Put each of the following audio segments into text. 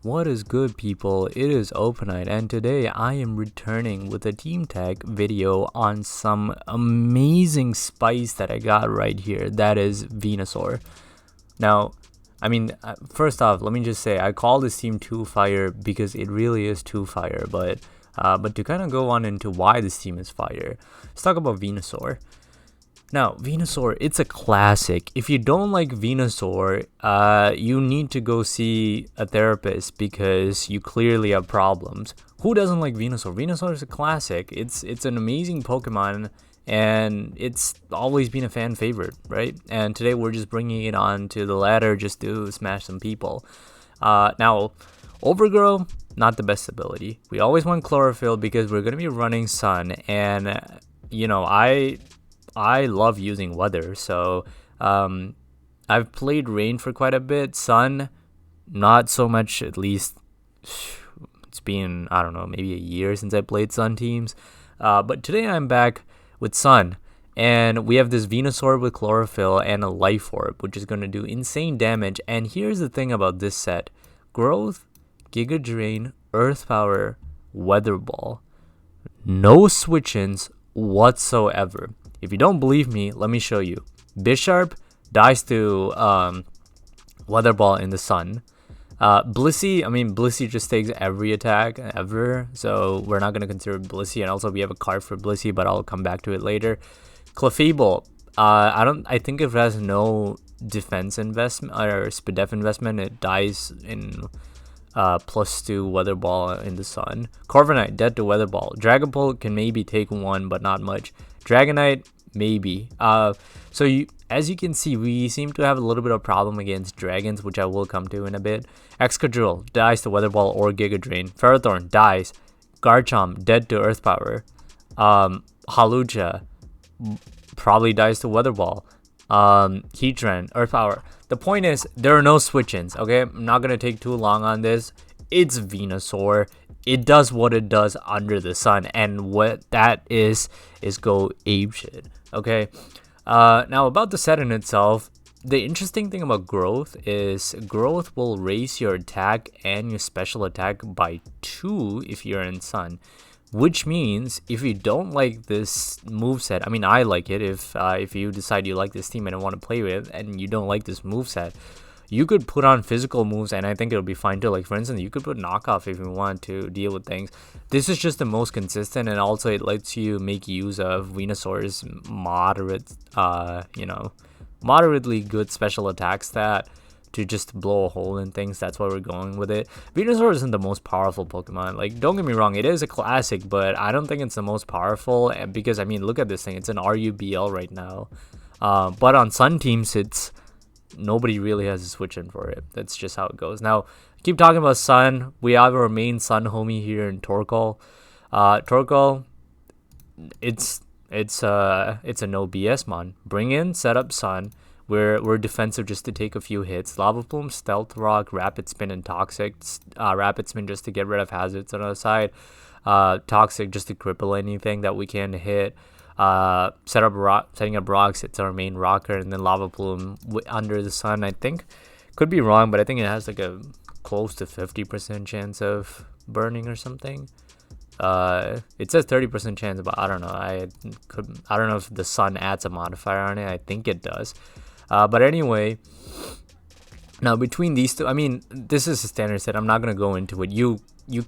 What is good, people? It is Open Night, and today I am returning with a Team Tech video on some amazing spice that I got right here. That is Venusaur. Now, first off, let me just say I call this team Too Fire because it really is Too Fire. But to kind of go on into why this team is fire, let's talk about Venusaur. Now, Venusaur, it's a classic. If you don't like Venusaur, you need to go see a therapist because you clearly have problems. Who doesn't like Venusaur? Venusaur is a classic. It's an amazing Pokemon, and it's always been a fan favorite, right? And today we're just bringing it on to the ladder just to smash some people. Now, Overgrow, not the best ability. We always want Chlorophyll because we're going to be running Sun, and, I love using weather, so I've played rain for quite a bit. Sun, not so much. At least it's been, I don't know, maybe a year since I played Sun teams. But today I'm back with Sun, and we have this Venusaur with Chlorophyll and a Life Orb, which is going to do insane damage. And here's the thing about this set: Growth, Giga Drain, Earth Power, Weather Ball. No switch-ins whatsoever. If you don't believe me, let me show you. Bisharp dies to Weather Ball in the Sun. Blissey just takes every attack ever, so we're not going to consider Blissey. And also we have a card for Blissey, but I'll come back to it later. Clefable, I think it has no defense investment or SPDEF investment. It dies in +2 Weather Ball in the Sun. Corviknight, dead to Weather Ball. Dragapult can maybe take one, but not much. Dragonite, maybe. As you can see, we seem to have a little bit of problem against dragons, which I will come to in a bit. Excadrill dies to Weather Ball or Giga Drain. Ferrothorn dies. Garchomp dead to Earth Power. Hawlucha probably dies to Weather Ball. Heatran, Earth Power. The point is, there are no switch-ins, okay? I'm not going to take too long on this. It's Venusaur. It does what it does under the sun, and what that is go apeshit, okay? Now, about the set in itself, the interesting thing about Growth is Growth will raise your attack and your special attack by 2 if you're in Sun. Which means if you don't like this moveset, I like it. If you decide you like this team and want to play with, and you don't like this moveset, you could put on physical moves, and I think it'll be fine too. Like, for instance, you could put Knockoff if you want to deal with things. This is just the most consistent, and also it lets you make use of Venusaur's moderately good special attack stat to just blow a hole in things. That's why we're going with it. Venusaur isn't the most powerful Pokemon. Like, don't get me wrong, it is a classic, but I don't think it's the most powerful, because, look at this thing. It's an RUBL right now. But on Sun teams, nobody really has a switch in for it. That's just how it goes. Now, keep talking about Sun. We have our main Sun homie here in Torkoal. Torkoal, it's a no BS mon. Bring in, set up Sun. We're defensive just to take a few hits. Lava Plume, Stealth Rock, Rapid Spin, and Toxic. Rapid Spin just to get rid of hazards on the side. Toxic just to cripple anything that we can hit. Setting up rocks, it's our main rocker, and then Lava Plume under the Sun. I think, could be wrong, but I think it has like a close to 50% chance of burning or something. It says 30% chance, but I don't know. I don't know if the Sun adds a modifier on it. I think it does. But anyway, now between these two, this is a standard set. I'm not gonna go into it. You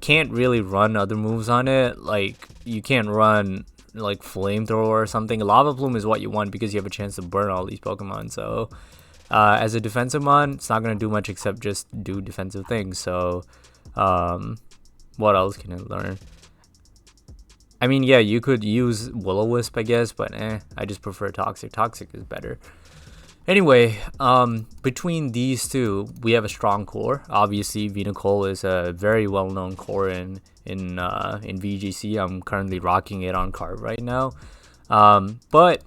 can't really run other moves on it. Like, you can't run like Flamethrower or something. Lava Plume is what you want because you have a chance to burn all these Pokemon. So as a defensive mon, it's not going to do much except just do defensive things. So what else can it learn? You could use Will-O-Wisp, I guess, but I just prefer Toxic. Toxic is better. Anyway, between these two, we have a strong core. Obviously, Venusaur is a very well-known core in VGC. I'm currently rocking it on card right now. But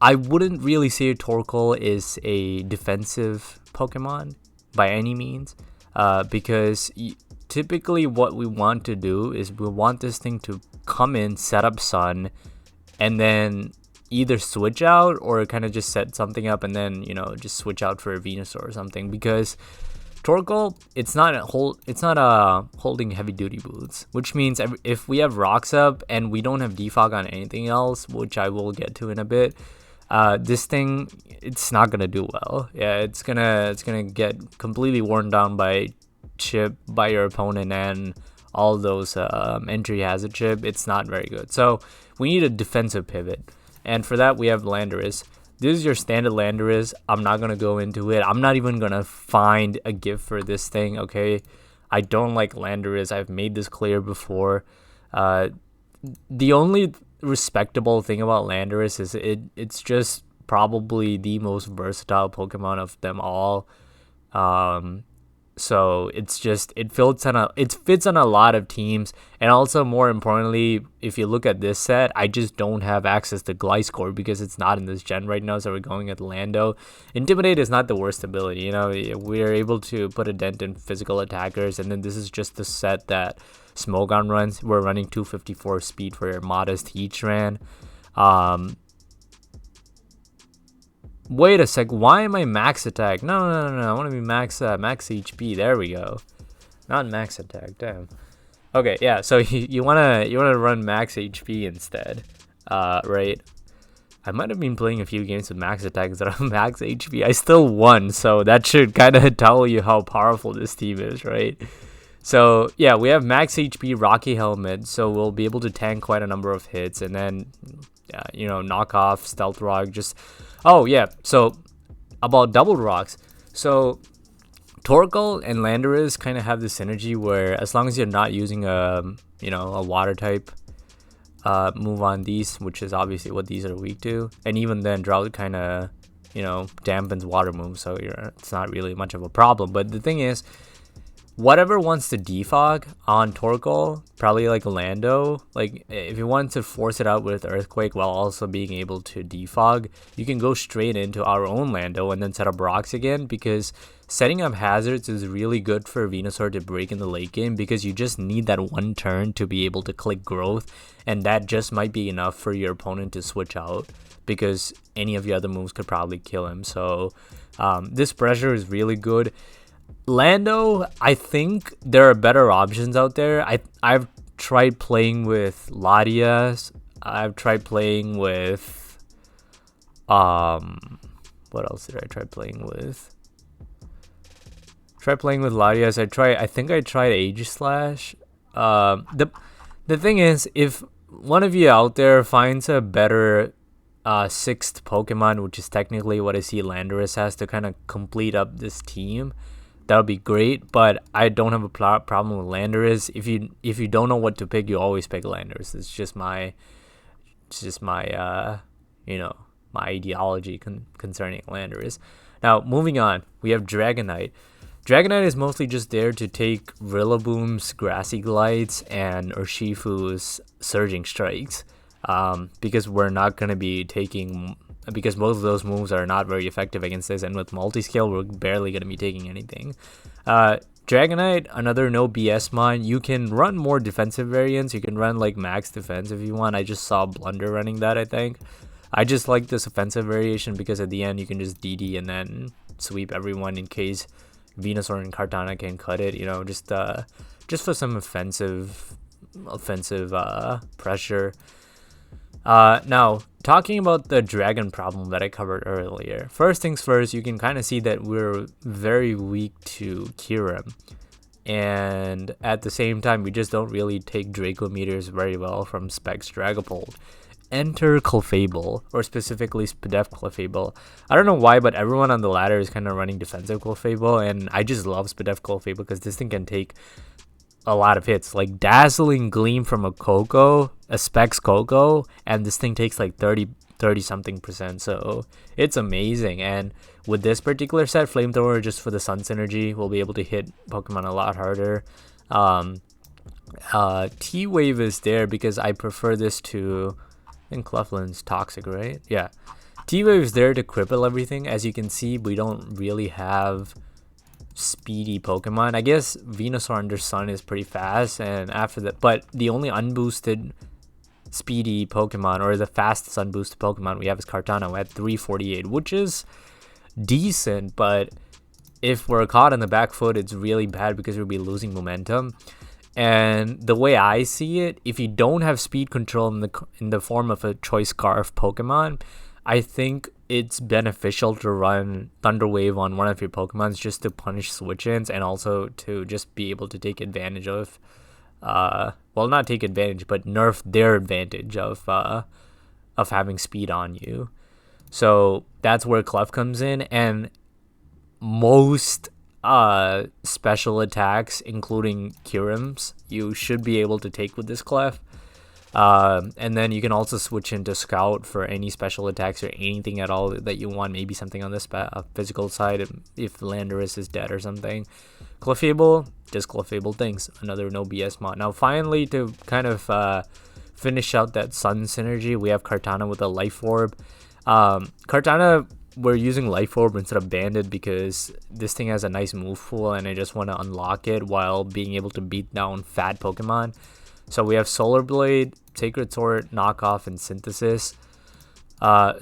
I wouldn't really say Torkoal is a defensive Pokemon by any means, because typically what we want to do is we want this thing to come in, set up Sun, and then either switch out or kind of just set something up and then, just switch out for a Venusaur or something. Because Torkoal, it's not holding heavy duty boots, which means if we have rocks up and we don't have defog on anything else, which I will get to in a bit, this thing, it's not gonna do well. Yeah, it's gonna get completely worn down by chip by your opponent and all those entry hazard chip. It's not very good. So we need a defensive pivot, and for that we have Landorus. This is your standard Landorus. I'm not gonna go into it. I'm not even gonna find a gift for this thing. Okay, I don't like Landorus. I've made this clear before. The only respectable thing about Landorus is it's just probably the most versatile Pokemon of them all. So it's just it fits on a lot of teams, and also more importantly, if you look at this set, I just don't have access to Gliscor because it's not in this gen right now. So we're going at Lando. Intimidate is not the worst ability, you know. We're able to put a dent in physical attackers, and then this is just the set that Smogon runs. We're running 254 speed for your modest Heatran. Wait a sec, why am I max attack? No, I want to be max HP. There we go. Not max attack, damn. Okay, yeah, so you wanna run max HP instead. Right? I might have been playing a few games with max attacks that are max HP. I still won, so that should kind of tell you how powerful this team is, right? So yeah, we have max HP Rocky Helmet, so we'll be able to tank quite a number of hits, and then knock off Stealth Rock. Oh yeah, so about double rocks. So Torkoal and Landorus kind of have this synergy where as long as you're not using a water type move on these, which is obviously what these are weak to, and even then Drought kind of dampens water moves, so it's not really much of a problem. But the thing is, whatever wants to defog on Torkoal, probably like Lando, like if you want to force it out with Earthquake while also being able to defog, you can go straight into our own Lando and then set up rocks again, because setting up hazards is really good for Venusaur to break in the late game, because you just need that one turn to be able to click growth, and that just might be enough for your opponent to switch out, because any of the other moves could probably kill him. So this pressure is really good. Lando, I think there are better options out there. I've tried playing with Latias. I've tried playing with what else did I try playing with? Latias. I think I tried Aegislash. The thing is, if one of you out there finds a better sixth Pokemon, which is technically what I see Landorus has to kind of complete up this team, that would be great. But I don't have a problem with Landorus. If you don't know what to pick, you always pick Landorus. It's just my my ideology concerning Landorus. Now moving on, we have Dragonite. Dragonite is mostly just there to take Rillaboom's Grassy Glides and Urshifu's Surging Strikes, because we're not going to be taking, because most of those moves are not very effective against this, and with multi-scale we're barely going to be taking anything. Dragonite, another no BS mon. You can run more defensive variants. You can run like max defense if you want. I just saw Blunder running that, I think. I just like this offensive variation because at the end you can just DD and then sweep everyone in case Venusaur and Kartana can cut it, just for some offensive pressure. Now, talking about the dragon problem that I covered earlier. First things first, you can kind of see that we're very weak to Kyurem. And at the same time, we just don't really take Draco meters very well from Specs Dragapult. Enter Clefable, or specifically Spadef Clefable. I don't know why, but everyone on the ladder is kind of running defensive Clefable, and I just love Spadef Clefable because this thing can take a lot of hits, like Dazzling Gleam from a Specs Coco, and this thing takes like 30 something percent, so it's amazing. And with this particular set, Flamethrower, just for the Sun synergy, will be able to hit Pokemon a lot harder. T-Wave is there because I prefer this to, I think Cleflin's Toxic, right? Yeah. T-Wave is there to cripple everything. As you can see, we don't really have speedy Pokemon. I guess Venusaur under Sun is pretty fast, and after that, but the only unboosted speedy Pokemon, or the fastest unboosted Pokemon we have, is Kartana at 348, which is decent, but if we're caught on the back foot, it's really bad because we'll be losing momentum. And the way I see it, if you don't have speed control in the form of a choice scarf Pokemon, I think it's beneficial to run Thunder Wave on one of your Pokemons just to punish switch-ins and also to just be able to take advantage of, well, not take advantage, but nerf their advantage of having speed on you. So that's where Clef comes in, and most special attacks, including Kyurems, you should be able to take with this Clef. And then you can also switch into Scout for any special attacks or anything at all that you want. Maybe something on the physical side if Landorus is dead or something. Clefable, just Clefable things. Another no BS mod. Now finally, to kind of finish out that Sun synergy, we have Kartana with a Life Orb. Kartana, we're using Life Orb instead of Bandit because this thing has a nice move pool and I just want to unlock it while being able to beat down fat Pokemon. So we have Solar Blade, Sacred Sword, Knockoff, and Synthesis.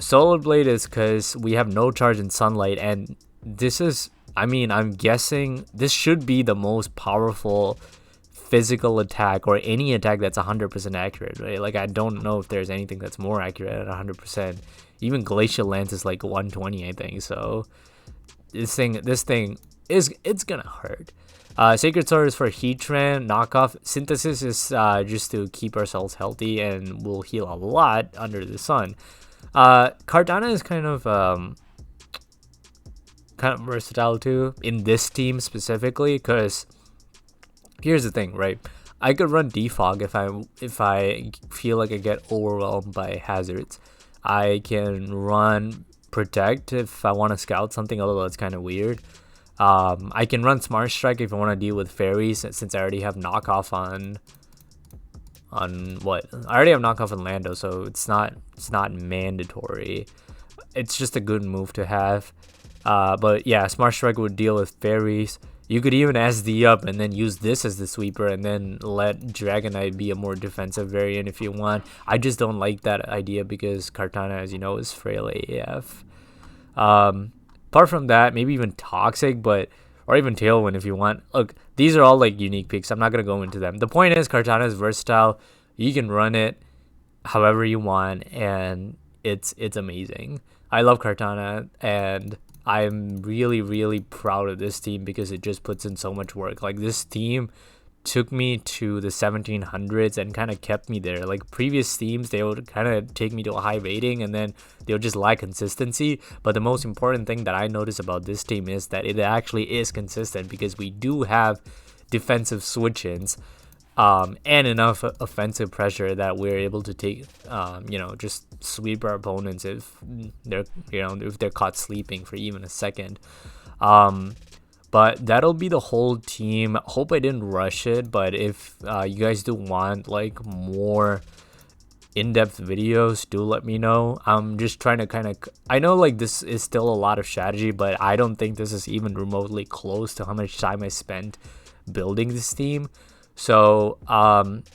Solar Blade is because we have no charge in Sunlight, and this is, I mean, I'm guessing this should be the most powerful physical attack or any attack that's 100% accurate, right? Like, I don't know if there's anything that's more accurate at 100%. Even Glacial Lance is like 120, I think. So this thing is, it's gonna hurt. Sacred Sword is for Heatran. Knockoff. Synthesis is just to keep ourselves healthy and will heal a lot under the sun. Kartana is kind of versatile too in this team specifically, because here's the thing, right? I could run Defog if I feel like I get overwhelmed by hazards. I can run Protect if I want to scout something, although that's kind of weird. I can run Smart Strike if I want to deal with fairies, since I already have Knockoff on what? I already have Knockoff on Lando, so it's not mandatory. It's just a good move to have. But yeah, Smart Strike would deal with fairies. You could even SD up and then use this as the sweeper and then let Dragonite be a more defensive variant if you want. I just don't like that idea because Kartana, as you know, is frail AF. Apart from that, maybe even Toxic, or even Tailwind if you want. Look, these are all like unique picks. I'm not going to go into them. The point is Kartana is versatile. You can run it however you want, and it's amazing. I love Kartana, and I'm really, really proud of this team because it just puts in so much work. Like, this team took me to the 1700s and kind of kept me there. Like, previous teams, they would kind of take me to a high rating and then they would just lack consistency. But the most important thing that I notice about this team is that it actually is consistent because we do have defensive switch-ins and enough offensive pressure that we're able to take, just sweep our opponents if they're caught sleeping for even a second. But that'll be the whole team. Hope I didn't rush it, but if you guys do want like more in-depth videos, do let me know. I'm just trying to I know like this is still a lot of strategy, but I don't think this is even remotely close to how much time I spent building this team. So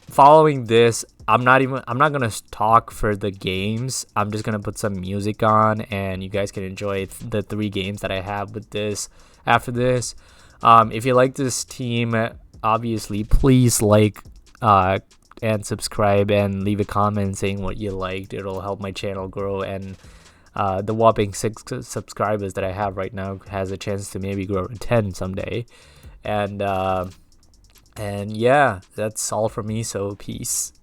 following this, I'm not gonna talk for the games. I'm just gonna put some music on and you guys can enjoy the 3 games that I have with this after this. If you like this team, obviously please like and subscribe and leave a comment saying what you liked. It'll help my channel grow, and the whopping 6 subscribers that I have right now has a chance to maybe grow to 10 someday. And yeah, that's all from me, so peace.